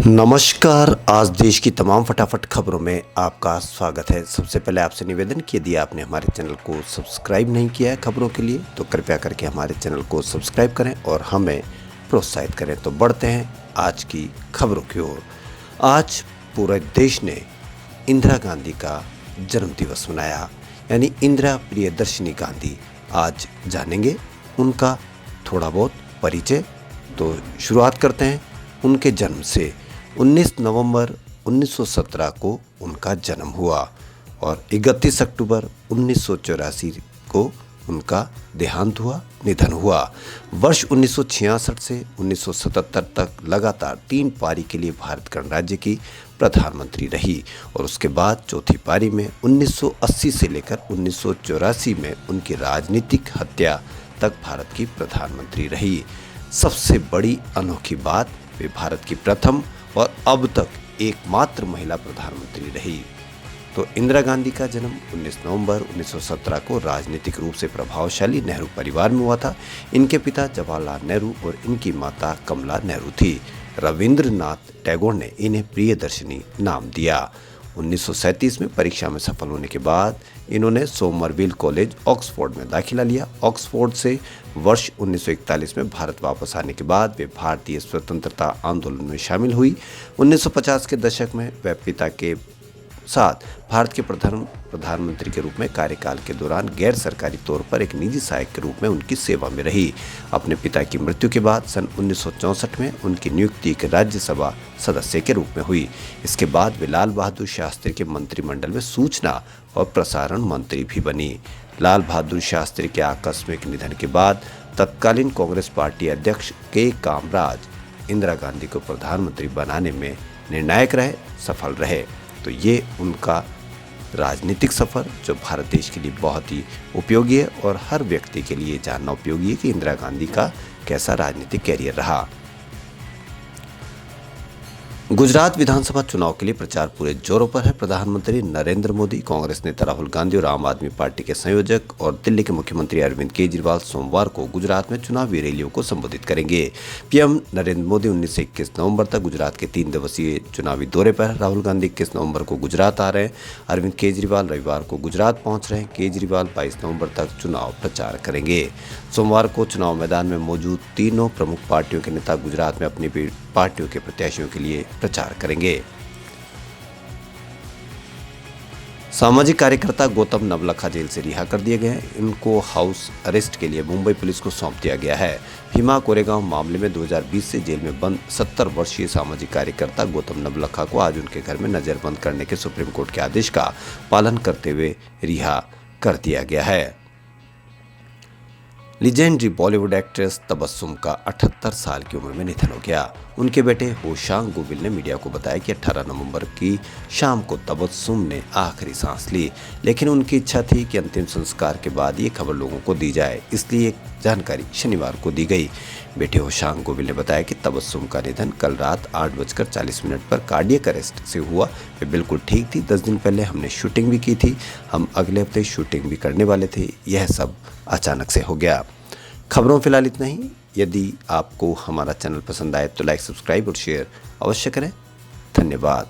नमस्कार। आज देश की तमाम फटाफट खबरों में आपका स्वागत है। सबसे पहले आपसे निवेदन कि यदि आपने हमारे चैनल को सब्सक्राइब नहीं किया है खबरों के लिए तो कृपया करके हमारे चैनल को सब्सक्राइब करें और हमें प्रोत्साहित करें। तो बढ़ते हैं आज की खबरों की ओर। आज पूरे देश ने इंदिरा गांधी का जन्म दिवस मनाया, यानी इंदिरा प्रियदर्शिनी गांधी। आज जानेंगे उनका थोड़ा बहुत परिचय। तो शुरुआत करते हैं उनके जन्म से। 19 नवंबर 1917 को उनका जन्म हुआ और 31 अक्टूबर 1984 को उनका देहांत हुआ, निधन हुआ। वर्ष 1966 से 1977 तक लगातार 3 पारी के लिए भारत गणराज्य की प्रधानमंत्री रही और उसके बाद चौथी पारी में 1980 से लेकर 1984 में उनकी राजनीतिक हत्या तक भारत की प्रधानमंत्री रही। सबसे बड़ी अनोखी बात, वे भारत की प्रथम और अब तक एकमात्र महिला प्रधानमंत्री रही। तो इंदिरा गांधी का जन्म 19 नवंबर 1917 को राजनीतिक रूप से प्रभावशाली नेहरू परिवार में हुआ था। इनके पिता जवाहरलाल नेहरू और इनकी माता कमला नेहरू थी। रविंद्रनाथ टैगोर ने इन्हें प्रियदर्शिनी नाम दिया। 1937 में परीक्षा में सफल होने के बाद इन्होंने सोमरविल कॉलेज ऑक्सफोर्ड में दाखिला लिया। ऑक्सफोर्ड से वर्ष 1941 में भारत वापस आने के बाद वे भारतीय स्वतंत्रता आंदोलन में शामिल हुई। 1950 के दशक में वे पिता के साथ भारत के प्रधानमंत्री के रूप में कार्यकाल के दौरान गैर सरकारी तौर पर एक निजी सहायक के रूप में उनकी सेवा में रही। अपने पिता की मृत्यु के बाद सन 1964 में उनकी नियुक्ति एक राज्यसभा सदस्य के रूप में हुई। इसके बाद वे लाल बहादुर शास्त्री के मंत्रिमंडल में सूचना और प्रसारण मंत्री भी बनी। लाल बहादुर शास्त्री के आकस्मिक निधन के बाद तत्कालीन कांग्रेस पार्टी अध्यक्ष के कामराज इंदिरा गांधी को प्रधानमंत्री बनाने में निर्णायक रहे, सफल रहे। तो ये उनका राजनीतिक सफ़र जो भारत देश के लिए बहुत ही उपयोगी है और हर व्यक्ति के लिए जानना उपयोगी है कि इंदिरा गांधी का कैसा राजनीतिक कैरियर रहा। गुजरात विधानसभा चुनाव के लिए प्रचार पूरे जोरों पर है। प्रधानमंत्री नरेंद्र मोदी, कांग्रेस नेता राहुल गांधी और आम आदमी पार्टी के संयोजक और दिल्ली के मुख्यमंत्री अरविंद केजरीवाल सोमवार को गुजरात में चुनावी रैलियों को संबोधित करेंगे। पीएम नरेंद्र मोदी 19 से 21 नवंबर तक गुजरात के 3 दिवसीय चुनावी दौरे पर है। राहुल गांधी 21 नवंबर को गुजरात आ रहे हैं। अरविंद केजरीवाल रविवार को गुजरात पहुंच रहे हैं। केजरीवाल 22 नवंबर तक चुनाव प्रचार करेंगे। सोमवार को चुनाव मैदान में मौजूद तीनों प्रमुख पार्टियों के नेता गुजरात में अपनी पार्टियों के प्रत्याशियों के लिए प्रचार करेंगे। सामाजिक कार्यकर्ता गौतम नवलखा जेल से रिहा कर दिए गए हैं। इनको हाउस अरेस्ट के लिए मुंबई पुलिस को सौंप दिया गया है। भीमा कोरेगांव मामले में 2020 से जेल में बंद 70 वर्षीय सामाजिक कार्यकर्ता गौतम नवलखा को आज उनके घर में नजरबंद करने के सुप्रीम कोर्ट के आदेश का पालन करते हुए रिहा कर दिया गया है। लीजेंडरी बॉलीवुड एक्ट्रेस तबस्सुम का 78 साल की उम्र में निधन हो गया। उनके बेटे होशांग गुबिल ने मीडिया को बताया कि 18 नवंबर की शाम को तबस्सुम ने आखिरी सांस ली, लेकिन उनकी इच्छा थी कि अंतिम संस्कार के बाद ये खबर लोगों को दी जाए, इसलिए एक जानकारी शनिवार को दी गई। बेटे होशांग गुबिल ने बताया कि तबस्सुम का निधन कल रात 8:40 पर कार्डियक अरेस्ट से हुआ। वे बिल्कुल ठीक थी। 10 दिन पहले हमने शूटिंग भी की थी। हम अगले हफ्ते शूटिंग भी करने वाले थे। यह सब अचानक से हो गया। खबरों फिलहाल इतना ही। यदि आपको हमारा चैनल पसंद आए तो लाइक, सब्सक्राइब और शेयर अवश्य करें। धन्यवाद।